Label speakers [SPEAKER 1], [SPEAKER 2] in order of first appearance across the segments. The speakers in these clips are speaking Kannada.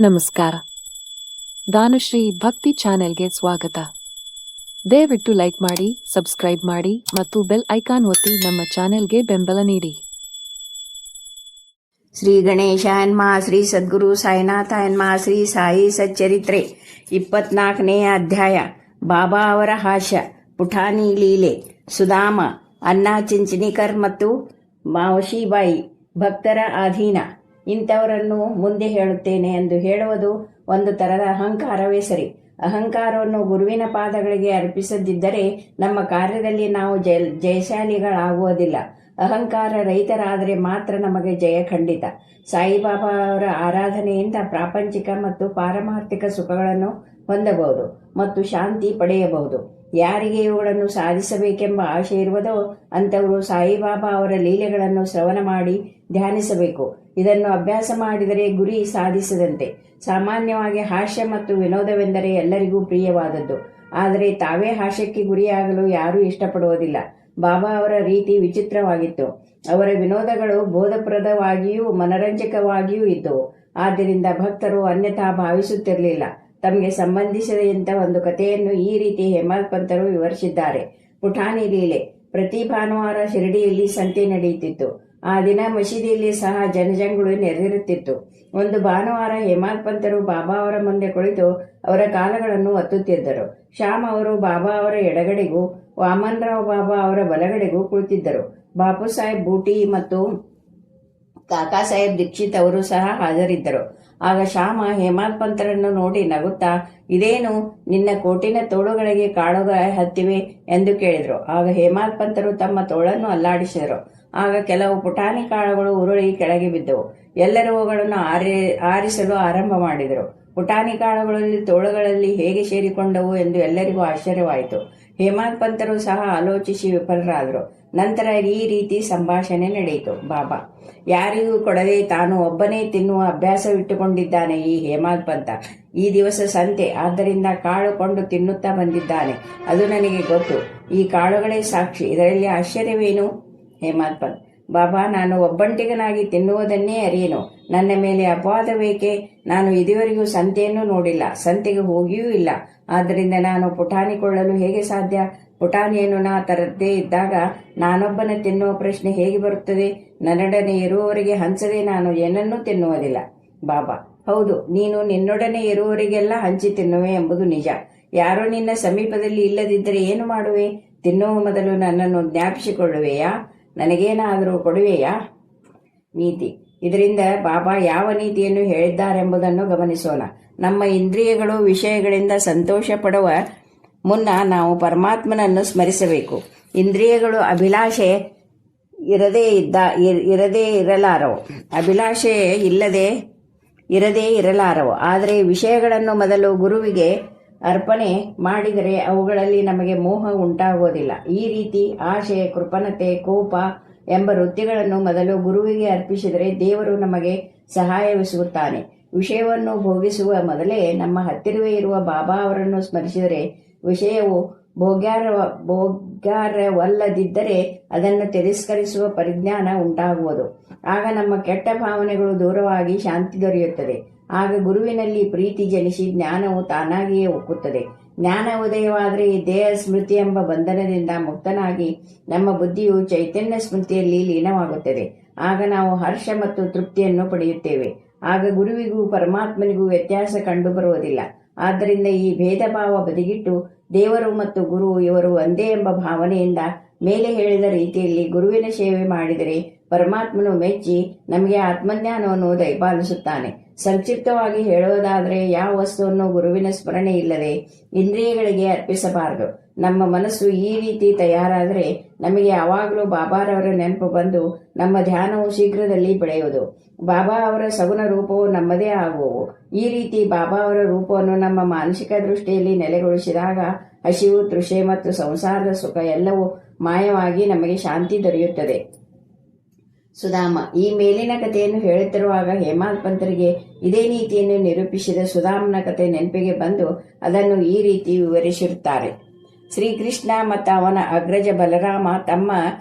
[SPEAKER 1] ನಮಸ್ಕಾರ. ದಾನುಶ್ರೀ ಭಕ್ತಿ ಚಾನೆಲ್ಗೆ ಸ್ವಾಗತ. ದಯವಿಟ್ಟು ಲೈಕ್ ಮಾಡಿ, ಸಬ್ಸ್ಕ್ರೈಬ್ ಮಾಡಿ ಮತ್ತು ಬೆಲ್ ಐಕಾನ್ ಒತ್ತಿ ನಮ್ಮ ಚಾನೆಲ್ಗೆ ಬೆಂಬಲ ನೀಡಿ.
[SPEAKER 2] ಶ್ರೀ ಗಣೇಶಾಯನ್ಮ ಶ್ರೀ ಸದ್ಗುರು ಸಾಯಿನಾಥಾಯನ್ಮ ಶ್ರೀ ಸಾಯಿ ಸಚ್ಚರಿತ್ರೆ 24ನೇ ಅಧ್ಯಾಯ. ಬಾಬಾ ಅವರ ಹಾಸ್ಯ. ಪುಟಾಣಿ ಲೀಲೆ. ಸುಧಾಮ, ಅಣ್ಣಾ ಚಿಂಚಣಿಕರ್ ಮತ್ತು ಮಾವಶಿಬಾಯಿ ಭಕ್ತರ ಅಧೀನ. ಇಂಥವರನ್ನು ಮುಂದೆ ಹೇಳುತ್ತೇನೆ ಎಂದು ಹೇಳುವುದು ಒಂದು ತರದ ಅಹಂಕಾರವೇ ಸರಿ. ಅಹಂಕಾರವನ್ನು ಗುರುವಿನ ಪಾದಗಳಿಗೆ ಅರ್ಪಿಸದಿದ್ದರೆ ನಮ್ಮ ಕಾರ್ಯದಲ್ಲಿ ನಾವು ಜಯಶಾಲಿಗಳಾಗುವುದಿಲ್ಲ. ಅಹಂಕಾರ ರಹಿತರಾದರೆ ಮಾತ್ರ ನಮಗೆ ಜಯ ಖಂಡಿತ. ಸಾಯಿಬಾಬಾ ಅವರ ಆರಾಧನೆಯಿಂದ ಪ್ರಾಪಂಚಿಕ ಮತ್ತು ಪಾರಮಾರ್ಥಿಕ ಸುಖಗಳನ್ನು ಹೊಂದಬಹುದು ಮತ್ತು ಶಾಂತಿ ಪಡೆಯಬಹುದು. ಯಾರಿಗೆ ಇವುಗಳನ್ನು ಸಾಧಿಸಬೇಕೆಂಬ ಆಶೆ ಇರುವುದೋ ಅಂಥವರು ಸಾಯಿಬಾಬಾ ಅವರ ಲೀಲೆಗಳನ್ನು ಶ್ರವಣ ಮಾಡಿ ಧ್ಯಾನಿಸಬೇಕು. ಇದನ್ನು ಅಭ್ಯಾಸ ಮಾಡಿದರೆ ಗುರಿ ಸಾಧಿಸದಂತೆ. ಸಾಮಾನ್ಯವಾಗಿ ಹಾಸ್ಯ ಮತ್ತು ವಿನೋದವೆಂದರೆ ಎಲ್ಲರಿಗೂ ಪ್ರಿಯವಾದದ್ದು. ಆದರೆ ತಾವೇ ಹಾಸ್ಯಕ್ಕೆ ಗುರಿಯಾಗಲು ಯಾರೂ ಇಷ್ಟಪಡುವುದಿಲ್ಲ. ಬಾಬಾ ಅವರ ರೀತಿ ವಿಚಿತ್ರವಾಗಿತ್ತು. ಅವರ ವಿನೋದಗಳು ಬೋಧಪ್ರದವಾಗಿಯೂ ಮನರಂಜಕವಾಗಿಯೂ ಇದ್ದವು. ಆದ್ದರಿಂದ ಭಕ್ತರು ಅನ್ಯಥಾ ಭಾವಿಸುತ್ತಿರಲಿಲ್ಲ. ತಮಗೆ ಸಂಬಂಧಿಸಿದ ಇಂಥ ಒಂದು ಕಥೆಯನ್ನು ಈ ರೀತಿ ಹೇಮಂತ್ ಪಂತರು ವಿವರಿಸಿದ್ದಾರೆ. ಪುಟಾಣಿ ಲೀಲೆ. ಪ್ರತಿ ಭಾನುವಾರ ಶಿರಡಿಯಲ್ಲಿ ಸಂತೆ ನಡೆಯುತ್ತಿತ್ತು. ಆ ದಿನ ಮಸೀದಿಯಲ್ಲಿ ಸಹ ಜನಜಂಗುಳಿ ನೆರೆದಿರುತ್ತಿತ್ತು. ಒಂದು ಭಾನುವಾರ ಹೇಮಂತ್ ಪಂತರು ಬಾಬಾ ಅವರ ಮುಂದೆ ಕುಳಿತು ಅವರ ಕಾಲಗಳನ್ನು ಒತ್ತುತ್ತಿದ್ದರು. ಶ್ಯಾಮ್ ಅವರು ಬಾಬಾ ಅವರ ಎಡಗಡೆಗೂ ವಾಮನ್ ರಾವ್ ಬಾಬಾ ಅವರ ಬಲಗಡೆಗೂ ಕುಳಿತಿದ್ದರು. ಬಾಪು ಸಾಹೇಬ್ ಬೂಟಿ ಮತ್ತು ಕಾಕಾ ಸಾಹೇಬ್ ದೀಕ್ಷಿತ್ ಅವರು ಸಹ ಹಾಜರಿದ್ದರು. ಆಗ ಶ್ಯಾಮ ಹೇಮಂತ್ ಪಂತರನ್ನು ನೋಡಿ ನಗುತ್ತಾ, ಇದೇನು ನಿನ್ನ ಕೋಟಿನ ತೋಳುಗಳಿಗೆ ಕಾಳುಗಳ ಹತ್ತಿವೆ ಎಂದು ಕೇಳಿದರು. ಆಗ ಹೇಮಂತ್ ಪಂತರು ತಮ್ಮ ತೋಳನ್ನು ಅಲ್ಲಾಡಿಸಿದರು. ಆಗ ಕೆಲವು ಪುಟಾಣಿ ಕಾಳುಗಳು ಉರುಳಿ ಕೆಳಗೆ ಬಿದ್ದವು. ಎಲ್ಲರೂ ಅವುಗಳನ್ನು ಆರಿಸಲು ಆರಂಭ ಮಾಡಿದರು. ಪುಟಾಣಿ ಕಾಳುಗಳಲ್ಲಿ ತೋಳುಗಳಲ್ಲಿ ಹೇಗೆ ಸೇರಿಕೊಂಡವು ಎಂದು ಎಲ್ಲರಿಗೂ ಆಶ್ಚರ್ಯವಾಯಿತು. ಹೇಮಂತ್ ಪಂತರು ಸಹ ಆಲೋಚಿಸಿ ವಿಫಲರಾದರು. ನಂತರ ಈ ರೀತಿ ಸಂಭಾಷಣೆ ನಡೆಯಿತು. ಬಾಬಾ, ಯಾರಿಗೂ ಕೊಡದೆ ತಾನು ಒಬ್ಬನೇ ತಿನ್ನುವ ಅಭ್ಯಾಸವಿಟ್ಟುಕೊಂಡಿದ್ದಾನೆ ಈ ಹೇಮಂತ್ ಪಂತ. ಈ ದಿವಸ ಸಂತೆ, ಆದ್ದರಿಂದ ಕಾಳು ಕೊಂಡು ತಿನ್ನುತ್ತಾ ಬಂದಿದ್ದಾನೆ. ಅದು ನನಗೆ ಗೊತ್ತು. ಈ ಕಾಳುಗಳೇ ಸಾಕ್ಷಿ. ಇದರಲ್ಲಿ ಆಶ್ಚರ್ಯವೇನು? ಹೇಮಂತ್ ಪಂತ್, ಬಾಬಾ, ನಾನು ಒಬ್ಬಂಟಿಗನಾಗಿ ತಿನ್ನುವುದನ್ನೇ ಅರಿಯೇನು. ನನ್ನ ಮೇಲೆ ಅಪವಾದವೇಕೆ? ನಾನು ಇದುವರೆಗೂ ಸಂತೆಯನ್ನು ನೋಡಿಲ್ಲ, ಸಂತೆಗೆ ಹೋಗಿಯೂ ಇಲ್ಲ. ಆದ್ದರಿಂದ ನಾನು ಪುಟಾಣಿ ಕೊಳ್ಳಲು ಹೇಗೆ ಸಾಧ್ಯ? ಪುಟಾಣಿಯನ್ನು ನಾ ತರದೇ ಇದ್ದಾಗ ನಾನೊಬ್ಬನ ತಿನ್ನುವ ಪ್ರಶ್ನೆ ಹೇಗೆ ಬರುತ್ತದೆ? ನನ್ನೊಡನೆ ಇರುವವರಿಗೆ ಹಂಚದೆ ನಾನು ಏನನ್ನೂ ತಿನ್ನುವುದಿಲ್ಲ. ಬಾಬಾ, ಹೌದು, ನೀನು ನಿನ್ನೊಡನೆ ಇರುವವರಿಗೆಲ್ಲ ಹಂಚಿ ತಿನ್ನುವೆ ಎಂಬುದು ನಿಜ. ಯಾರೋ ನಿನ್ನ ಸಮೀಪದಲ್ಲಿ ಇಲ್ಲದಿದ್ದರೆ ಏನು ಮಾಡುವೆ? ತಿನ್ನುವ ಮೊದಲು ನನ್ನನ್ನು ಜ್ಞಾಪಿಸಿಕೊಳ್ಳುವೆಯಾ? ನನಗೇನಾದರೂ ಕೊಡುವೆಯಾ? ನೀತಿ. ಇದರಿಂದ ಬಾಬಾ ಯಾವ ನೀತಿಯನ್ನು ಹೇಳಿದ್ದಾರೆಂಬುದನ್ನು ಗಮನಿಸೋಣ. ನಮ್ಮ ಇಂದ್ರಿಯಗಳು ವಿಷಯಗಳಿಂದ ಸಂತೋಷ ಪಡುವ ಮುನ್ನ ನಾವು ಪರಮಾತ್ಮನನ್ನು ಸ್ಮರಿಸಬೇಕು. ಇಂದ್ರಿಯಗಳು ಅಭಿಲಾಷೆ ಇರದೇ ಇರಲಾರವು. ಆದರೆ ವಿಷಯಗಳನ್ನು ಮೊದಲು ಗುರುವಿಗೆ ಅರ್ಪಣೆ ಮಾಡಿದರೆ ಅವುಗಳಲ್ಲಿ ನಮಗೆ ಮೋಹ ಉಂಟಾಗುವುದಿಲ್ಲ. ಈ ರೀತಿ ಆಶೆ, ಕೃಪಣತೆ, ಕೋಪ ಎಂಬ ವೃತ್ತಿಗಳನ್ನು ಮೊದಲು ಗುರುವಿಗೆ ಅರ್ಪಿಸಿದರೆ ದೇವರು ನಮಗೆ ಸಹಾಯವೆಸಗುತ್ತಾನೆ. ವಿಷಯವನ್ನು ಭೋಗಿಸುವ ಮೊದಲೇ ನಮ್ಮ ಹತ್ತಿರವೇ ಇರುವ ಬಾಬಾ ಅವರನ್ನು ಸ್ಮರಿಸಿದರೆ ವಿಷಯವು ಭೋಗ್ಯವಲ್ಲದಿದ್ದರೆ ಅದನ್ನು ತಿರಸ್ಕರಿಸುವ ಪರಿಜ್ಞಾನ ಉಂಟಾಗುವುದು. ಆಗ ನಮ್ಮ ಕೆಟ್ಟ ಭಾವನೆಗಳು ದೂರವಾಗಿ ಶಾಂತಿ ದೊರೆಯುತ್ತದೆ. ಆಗ ಗುರುವಿನಲ್ಲಿ ಪ್ರೀತಿ ಜನಿಸಿ ಜ್ಞಾನವು ತಾನಾಗಿಯೇ ಒಕ್ಕುತ್ತದೆ. ಜ್ಞಾನ ಉದಯವಾದರೆ ಈ ದೇಹ ಸ್ಮೃತಿ ಎಂಬ ಬಂಧನದಿಂದ ಮುಕ್ತನಾಗಿ ನಮ್ಮ ಬುದ್ಧಿಯು ಚೈತನ್ಯ ಸ್ಮೃತಿಯಲ್ಲಿ ಲೀನವಾಗುತ್ತದೆ. ಆಗ ನಾವು ಹರ್ಷ ಮತ್ತು ತೃಪ್ತಿಯನ್ನು ಪಡೆಯುತ್ತೇವೆ. ಆಗ ಗುರುವಿಗೂ ಪರಮಾತ್ಮನಿಗೂ ವ್ಯತ್ಯಾಸ ಕಂಡುಬರುವುದಿಲ್ಲ. ಆದ್ದರಿಂದ ಈ ಭೇದ ಭಾವ ಬದಿಗಿಟ್ಟು ದೇವರು ಮತ್ತು ಗುರು ಇವರು ಒಂದೇ ಎಂಬ ಭಾವನೆಯಿಂದ ಮೇಲೆ ಹೇಳಿದ ರೀತಿಯಲ್ಲಿ ಗುರುವಿನ ಸೇವೆ ಮಾಡಿದರೆ ಪರಮಾತ್ಮನು ಮೆಚ್ಚಿ ನಮಗೆ ಆತ್ಮಜ್ಞಾನವನ್ನು ದಯಪಾಲಿಸುತ್ತಾನೆ. ಸಂಕ್ಷಿಪ್ತವಾಗಿ ಹೇಳುವುದಾದರೆ, ಯಾವ ವಸ್ತುವನ್ನು ಗುರುವಿನ ಸ್ಮರಣೆ ಇಲ್ಲದೆ ಇಂದ್ರಿಯಗಳಿಗೆ ಅರ್ಪಿಸಬಾರದು. ನಮ್ಮ ಮನಸ್ಸು ಈ ರೀತಿ ತಯಾರಾದರೆ ನಮಗೆ ಯಾವಾಗಲೂ ಬಾಬಾರವರ ನೆನಪು ಬಂದು ನಮ್ಮ ಧ್ಯಾನವು ಶೀಘ್ರದಲ್ಲಿ ಬೆಳೆಯುವುದು. ಬಾಬಾ ಅವರ ಸಗುಣ ರೂಪವು ನಮ್ಮದೇ ಆಗುವು. ಈ ರೀತಿ ಬಾಬಾ ಅವರ ರೂಪವನ್ನು ನಮ್ಮ ಮಾನಸಿಕ ದೃಷ್ಟಿಯಲ್ಲಿ ನೆಲೆಗೊಳಿಸಿದಾಗ ಹಸಿವು, ತೃಷೆ ಮತ್ತು ಸಂಸಾರದ ಸುಖ ಎಲ್ಲವೂ ಮಾಯವಾಗಿ ನಮಗೆ ಶಾಂತಿ ದೊರೆಯುತ್ತದೆ. ಸುಧಾಮ. ಈ ಮೇಲಿನ ಕಥೆಯನ್ನು ಹೇಳುತ್ತಿರುವಾಗ ಹೇಮಂತ್ ಪಂತರಿಗೆ ಇದೇ ನೀತಿಯನ್ನು ನಿರೂಪಿಸಿದ ಸುಧಾಮನ ಕಥೆ ನೆನಪಿಗೆ ಬಂದು ಅದನ್ನು ಈ ರೀತಿ ವಿವರಿಸಿರುತ್ತಾರೆ. ಶ್ರೀಕೃಷ್ಣ ಮತ್ತು ಅವನ ಅಗ್ರಜ ಬಲರಾಮ ತಮ್ಮ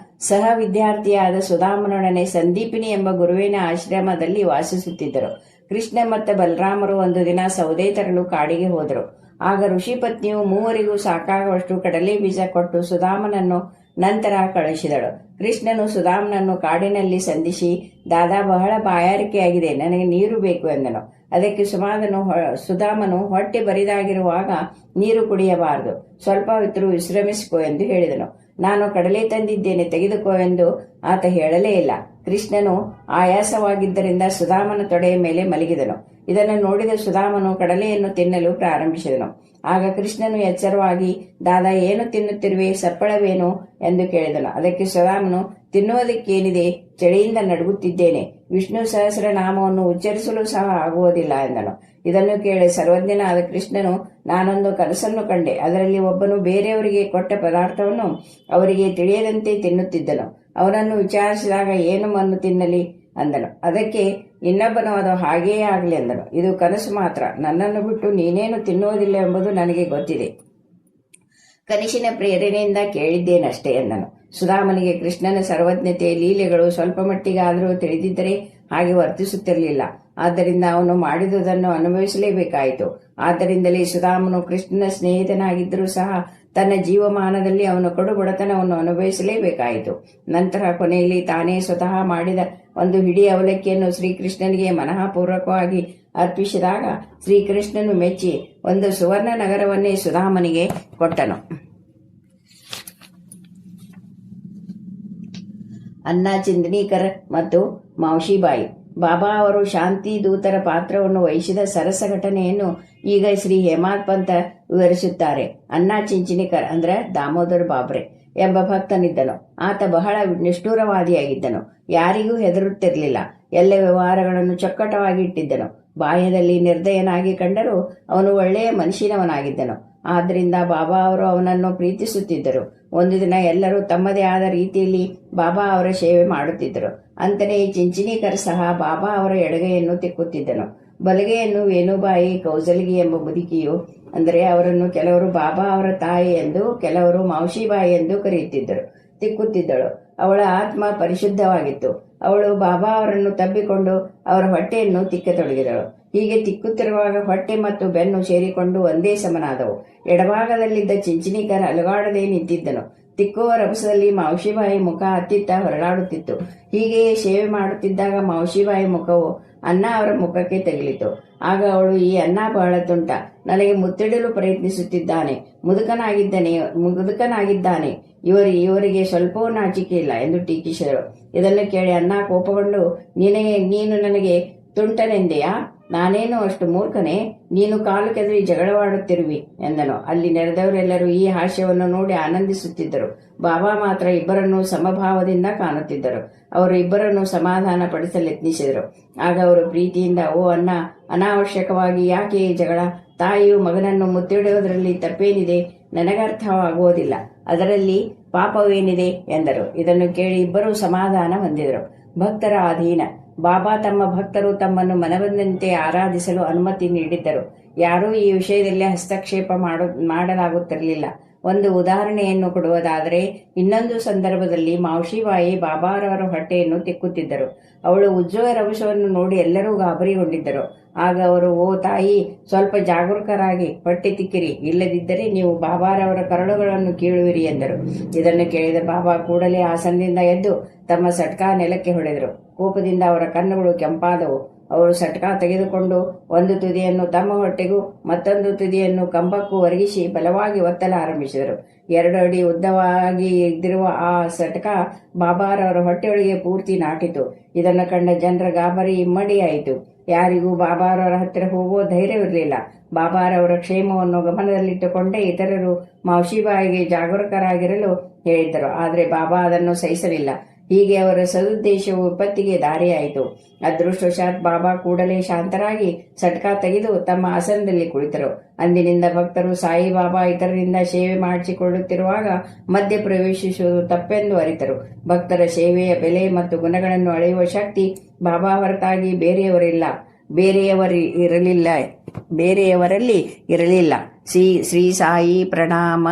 [SPEAKER 2] ಸಹ ವಿದ್ಯಾರ್ಥಿಯಾದ ಸುಧಾಮನೊಡನೆ ಸಂದೀಪಿನಿ ಎಂಬ ಗುರುವಿನ ಆಶ್ರಮದಲ್ಲಿ ವಾಸಿಸುತ್ತಿದ್ದರು. ಕೃಷ್ಣ ಮತ್ತು ಬಲರಾಮರು ಒಂದು ದಿನ ಸೌದೆ ತರಲು ಕಾಡಿಗೆ ಹೋದರು. ಆಗ ಋಷಿ ಪತ್ನಿಯು ಮೂವರಿಗೂ ಸಾಕಾಗುವಷ್ಟು ಕಡಲೆ ಬೀಜ ಕೊಟ್ಟು ಸುಧಾಮನನ್ನು ನಂತರ ಕಳುಹಿಸಿದಳು. ಕೃಷ್ಣನು ಸುಧಾಮನನ್ನು ಕಾಡಿನಲ್ಲಿ ಸಂಧಿಸಿ, ದಾದಾ, ಬಹಳ ಬಾಯಾರಿಕೆಯಾಗಿದೆ, ನನಗೆ ನೀರು ಬೇಕು ಎಂದನು. ಅದಕ್ಕೆ ಸುಧಾಮನು ಹೊಟ್ಟೆ ಬರಿದಾಗಿರುವಾಗ ನೀರು ಕುಡಿಯಬಾರದು, ಸ್ವಲ್ಪ ಹೊತ್ತು ವಿಶ್ರಮಿಸಿಕೋ ಎಂದು ಹೇಳಿದನು. ನಾನು ಕಡಲೆ ತಂದಿದ್ದೇನೆ, ತೆಗೆದುಕೋ ಎಂದು ಆತ ಹೇಳಲೇ ಇಲ್ಲ. ಕೃಷ್ಣನು ಆಯಾಸವಾಗಿದ್ದರಿಂದ ಸುಧಾಮನ ತೊಡೆಯ ಮೇಲೆ ಮಲಗಿದನು. ಇದನ್ನು ನೋಡಿದ ಸುಧಾಮನು ಕಡಲೆಯನ್ನು ತಿನ್ನಲು ಪ್ರಾರಂಭಿಸಿದನು. ಆಗ ಕೃಷ್ಣನು ಎಚ್ಚರವಾಗಿ, ದಾದಾ, ಏನು ತಿನ್ನುತ್ತಿರುವೆ, ಸಪ್ಪಳವೇನು ಎಂದು ಕೇಳಿದನು. ಅದಕ್ಕೆ ಸುಧಾಮನು, ತಿನ್ನುವುದಕ್ಕೇನಿದೆ, ಚಳಿಯಿಂದ ನಡುಗುತ್ತಿದ್ದೇನೆ, ವಿಷ್ಣು ಸಹಸ್ರನಾಮವನ್ನು ಉಚ್ಚರಿಸಲು ಸಹ ಆಗುವುದಿಲ್ಲ ಎಂದನು. ಇದನ್ನು ಕೇಳಿ ಸರ್ವಜ್ಞನಾದ ಕೃಷ್ಣನು, ನಾನೊಂದು ಕನಸನ್ನು ಕಂಡೆ, ಅದರಲ್ಲಿ ಒಬ್ಬನು ಬೇರೆಯವರಿಗೆ ಕೊಟ್ಟ ಪದಾರ್ಥವನ್ನು ಅವರಿಗೆ ತಿಳಿಯದಂತೆ ತಿನ್ನುತ್ತಿದ್ದನು. ಅವನನ್ನು ವಿಚಾರಿಸಿದಾಗ, ಏನು ಮಣ್ಣು ತಿನ್ನಲಿ ಅಂದನು. ಅದಕ್ಕೆ ಇನ್ನೊಬ್ಬನು, ಅದು ಹಾಗೆಯೇ ಆಗಲಿ ಎಂದನು. ಇದು ಕನಸು ಮಾತ್ರ, ನನ್ನನ್ನು ಬಿಟ್ಟು ನೀನೇನು ತಿನ್ನುವುದಿಲ್ಲ ಎಂಬುದು ನನಗೆ ಗೊತ್ತಿದೆ, ಕನಸಿನ ಪ್ರೇರಣೆಯಿಂದ ಕೇಳಿದ್ದೇನಷ್ಟೇ ಎಂದನು. ಸುಧಾಮನಿಗೆ ಕೃಷ್ಣನ ಸರ್ವಜ್ಞತೆ ಲೀಲೆಗಳು ಸ್ವಲ್ಪ ಮಟ್ಟಿಗಾದರೂ ತಿಳಿದಿದ್ದರೆ ಹಾಗೆ ವರ್ತಿಸುತ್ತಿರಲಿಲ್ಲ. ಆದ್ದರಿಂದ ಅವನು ಮಾಡಿದುದನ್ನು ಅನುಭವಿಸಲೇಬೇಕಾಯಿತು. ಆದ್ದರಿಂದಲೇ ಸುಧಾಮನು ಕೃಷ್ಣನ ಸ್ನೇಹಿತನಾಗಿದ್ದರೂ ಸಹ ತನ್ನ ಜೀವಮಾನದಲ್ಲಿ ಅವನು ಕಡು ಬಡತನವನ್ನು ಅನುಭವಿಸಲೇಬೇಕಾಯಿತು. ನಂತರ ಕೊನೆಯಲ್ಲಿ ತಾನೇ ಸ್ವತಃ ಮಾಡಿದ ಒಂದು ಹಿಡಿ ಅವಲಕ್ಕಿಯನ್ನು ಶ್ರೀಕೃಷ್ಣನಿಗೆ ಮನಃಪೂರ್ವಕವಾಗಿ ಅರ್ಪಿಸಿದಾಗ ಶ್ರೀಕೃಷ್ಣನು ಮೆಚ್ಚಿ ಒಂದು ಸುವರ್ಣ ನಗರವನ್ನೇ ಸುಧಾಮನಿಗೆ ಕೊಟ್ಟನು. ಅನ್ನ ಚಿಂದನೀಕರ್ ಮತ್ತು ಮೌಶಿಬಾಯಿ. ಬಾಬಾ ಅವರು ಶಾಂತಿ ದೂತರ ಪಾತ್ರವನ್ನು ವಹಿಸಿದ ಸರಸ ಘಟನೆಯನ್ನು ಈಗ ಶ್ರೀ ಹೇಮಾದ್ ಪಂತ ವಿವರಿಸುತ್ತಾರೆ. ಅನ್ನ ಚಿಂಚನಿಕರ್ ಅಂದ್ರೆ ದಾಮೋದರ್ ಬಾಬ್ರೆ ಎಂಬ ಭಕ್ತನಿದ್ದನು. ಆತ ಬಹಳ ನಿಷ್ಠುರವಾದಿಯಾಗಿದ್ದನು. ಯಾರಿಗೂ ಹೆದರುತ್ತಿರಲಿಲ್ಲ. ಎಲ್ಲ ವ್ಯವಹಾರಗಳನ್ನು ಚೊಕ್ಕಟವಾಗಿ ಇಟ್ಟಿದ್ದನು. ಬಾಹ್ಯದಲ್ಲಿ ನಿರ್ದಯನಾಗಿ ಕಂಡರೂ ಅವನು ಒಳ್ಳೆಯ ಮನುಷ್ಯನವನಾಗಿದ್ದನು. ಆದ್ದರಿಂದ ಬಾಬಾ ಅವರು ಅವನನ್ನು ಪ್ರೀತಿಸುತ್ತಿದ್ದರು. ಒಂದು ದಿನ ಎಲ್ಲರೂ ತಮ್ಮದೇ ಆದ ರೀತಿಯಲ್ಲಿ ಬಾಬಾ ಅವರ ಸೇವೆ ಮಾಡುತ್ತಿದ್ದರು. ಅಂತಲೇ ಚಿಂಚನೀಕರ್ ಸಹ ಬಾಬಾ ಅವರ ಎಡಗೈಯನ್ನು ತಿಕ್ಕುತ್ತಿದ್ದನು. ಬಲಗೈಯನ್ನು ವೇಣುಬಾಯಿ ಕೌಸಲ್ಗಿ ಎಂಬ ಮುದುಕಿಯು, ಅಂದರೆ ಅವರನ್ನು ಕೆಲವರು ಬಾಬಾ ಅವರ ತಾಯಿ ಎಂದು, ಕೆಲವರು ಮೌಶಿಬಾಯಿ ಎಂದು ಕರೆಯುತ್ತಿದ್ದರು, ತಿಕ್ಕುತ್ತಿದ್ದಳು. ಅವಳ ಆತ್ಮ ಪರಿಶುದ್ಧವಾಗಿತ್ತು. ಅವಳು ಬಾಬಾ ಅವರನ್ನು ತಬ್ಬಿಕೊಂಡು ಅವರ ಹೊಟ್ಟೆಯನ್ನು ತಿಕ್ಕತೊಡಗಿದಳು. ಹೀಗೆ ತಿಕ್ಕುತ್ತಿರುವಾಗ ಹೊಟ್ಟೆ ಮತ್ತು ಬೆನ್ನು ಸೇರಿಕೊಂಡು ಒಂದೇ ಸಮನಾದವು. ಎಡಭಾಗದಲ್ಲಿದ್ದ ಚಿಂಚನೀಕರ್ ಅಲುಗಾಡದೆ ನಿಂತಿದ್ದನು. ತಿಕ್ಕುವ ರಭಸದಲ್ಲಿ ಮೌಶಿಬಾಯಿ ಮುಖ ಅತ್ತಿತ್ತ ಹೊರಳಾಡುತ್ತಿತ್ತು. ಹೀಗೆಯೇ ಸೇವೆ ಮಾಡುತ್ತಿದ್ದಾಗ ಮೌಶಿಬಾಯಿ ಮುಖವು ಅನ್ನ ಅವರ ಮುಖಕ್ಕೆ ತಗುಲಿತು. ಆಗ ಅವಳು, ಈ ಅನ್ನ ಬಹಳ ತುಂಟ, ನನಗೆ ಮುತ್ತಿಡಲು ಪ್ರಯತ್ನಿಸುತ್ತಿದ್ದಾನೆ, ಮುದುಕನಾಗಿದ್ದಾನೆ, ಇವರಿಗೆ ಸ್ವಲ್ಪವೂ ನಾಚಿಕೆ ಇಲ್ಲ ಎಂದು ಟೀಕಿಸಿದಳು. ಇದನ್ನು ಕೇಳಿ ಅನ್ನ ಕೋಪಗೊಂಡು, ನೀನು ನನಗೆ ತುಂಟನೆಂದೆಯಾ? ನಾನೇನು ಅಷ್ಟು ಮೂರ್ಖನೇ? ನೀನು ಕಾಲು ಕೆದರಿ ಜಗಳವಾಡುತ್ತಿರುವಿ ಎಂದನು. ಅಲ್ಲಿ ನೆರೆದವರೆಲ್ಲರೂ ಈ ಹಾಸ್ಯವನ್ನು ನೋಡಿ ಆನಂದಿಸುತ್ತಿದ್ದರು. ಬಾಬಾ ಮಾತ್ರ ಇಬ್ಬರನ್ನು ಸಮಭಾವದಿಂದ ಕಾಣುತ್ತಿದ್ದರು. ಅವರು ಇಬ್ಬರನ್ನು ಸಮಾಧಾನ ಪಡಿಸಲು ಯತ್ನಿಸಿದರು. ಆಗ ಅವರು ಪ್ರೀತಿಯಿಂದ, ಓ ಅನ್ನ, ಅನಾವಶ್ಯಕವಾಗಿ ಯಾಕೆ ಈ ಜಗಳ? ತಾಯಿಯು ಮಗನನ್ನು ಮುತ್ತಿಡುವುದರಲ್ಲಿ ತಪ್ಪೇನಿದೆ? ನನಗರ್ಥವಾಗುವುದಿಲ್ಲ, ಅದರಲ್ಲಿ ಪಾಪವೇನಿದೆ ಎಂದರು. ಇದನ್ನು ಕೇಳಿ ಇಬ್ಬರೂ ಸಮಾಧಾನ ಹೊಂದಿದರು. ಭಕ್ತರ ಅಧೀನ. ಬಾಬಾ ತಮ್ಮ ಭಕ್ತರು ತಮ್ಮನ್ನು ಮನಬಂದಂತೆ ಆರಾಧಿಸಲು ಅನುಮತಿ ನೀಡಿದ್ದರು. ಯಾರೂ ಈ ವಿಷಯದಲ್ಲಿ ಹಸ್ತಕ್ಷೇಪ ಮಾಡಲಾಗುತ್ತಿರಲಿಲ್ಲ. ಒಂದು ಉದಾಹರಣೆಯನ್ನು ಕೊಡುವುದಾದರೆ, ಇನ್ನೊಂದು ಸಂದರ್ಭದಲ್ಲಿ ಮೌಶಿಬಾಯಿ ಬಾಬಾರವರ ಹೊಟ್ಟೆಯನ್ನು ತಿಕ್ಕುತ್ತಿದ್ದರು. ಅವಳು ಉಜ್ಜುವ ರಭಸವನ್ನು ನೋಡಿ ಎಲ್ಲರೂ ಗಾಬರಿಗೊಂಡಿದ್ದರು. ಆಗ ಅವರು, ಓ ತಾಯಿ, ಸ್ವಲ್ಪ ಜಾಗರೂಕರಾಗಿ ಹೊಟ್ಟೆ ತಿಕ್ಕಿರಿ, ಇಲ್ಲದಿದ್ದರೆ ನೀವು ಬಾಬಾರವರ ಕರಳುಗಳನ್ನು ಕೀಳುವಿರಿ ಎಂದರು. ಇದನ್ನು ಕೇಳಿದ ಬಾಬಾ ಕೂಡಲೇ ಆಸನದಿಂದ ಎದ್ದು ತಮ್ಮ ಸಟ್ಕಾ ನೆಲಕ್ಕೆ ಹೊಡೆದರು. ಕೋಪದಿಂದ ಅವರ ಕಣ್ಣುಗಳು ಕೆಂಪಾದವು. ಅವರು ಸಟ್ಕಾ ತೆಗೆದುಕೊಂಡು ಒಂದು ತುದಿಯನ್ನು ತಮ್ಮ ಹೊಟ್ಟೆಗೂ ಮತ್ತೊಂದು ತುದಿಯನ್ನು ಕಂಬಕ್ಕೂ ಒರಗಿಸಿ ಬಲವಾಗಿ ಒತ್ತಲಾರಂಭಿಸಿದರು. 2 ಅಡಿ ಉದ್ದವಾಗಿ ಇದ್ದಿರುವ ಆ ಸಟ್ಕಾ ಬಾಬಾರವರ ಹೊಟ್ಟೆಯೊಳಗೆ ಪೂರ್ತಿ ನಾಟಿತು. ಇದನ್ನು ಕಂಡ ಜನರ ಗಾಬರಿ ಇಮ್ಮಡಿಯಾಯಿತು. ಯಾರಿಗೂ ಬಾಬಾರವರ ಹತ್ತಿರ ಹೋಗುವ ಧೈರ್ಯವಿರಲಿಲ್ಲ. ಬಾಬಾರವರ ಕ್ಷೇಮವನ್ನು ಗಮನದಲ್ಲಿಟ್ಟುಕೊಂಡೇ ಇತರರು ಮೌಶಿಬಾಯಿಗೆ ಜಾಗರೂಕರಾಗಿರಲು ಹೇಳಿದ್ದರು. ಆದರೆ ಬಾಬಾ ಅದನ್ನು ಸಹಿಸಲಿಲ್ಲ. ಹೀಗೆ ಅವರ ಸದುದ್ದೇಶವು ವಿಪತ್ತಿಗೆ ದಾರಿಯಾಯಿತು. ಅದೃಷ್ಟವಶಾತ್ ಬಾಬಾ ಕೂಡಲೇ ಶಾಂತರಾಗಿ ಸಟ್ಕಾ ತೆಗೆದು ತಮ್ಮ ಆಸನದಲ್ಲಿ ಕುಳಿತರು. ಅಂದಿನಿಂದ ಭಕ್ತರು ಸಾಯಿಬಾಬಾ ಇತರರಿಂದ ಸೇವೆ ಮಾಡಿಸಿಕೊಳ್ಳುತ್ತಿರುವಾಗ ಮಧ್ಯ ಪ್ರವೇಶಿಸುವುದು ತಪ್ಪೆಂದು ಅರಿತರು. ಭಕ್ತರ ಸೇವೆಯ ಬೆಲೆ ಮತ್ತು ಗುಣಗಳನ್ನು ಅಳೆಯುವ ಶಕ್ತಿ ಬಾಬಾ ಹೊರತಾಗಿ ಬೇರೆಯವರಲ್ಲಿ ಇರಲಿಲ್ಲ. ಶ್ರೀ ಸಾಯಿ ಪ್ರಣಾಮ.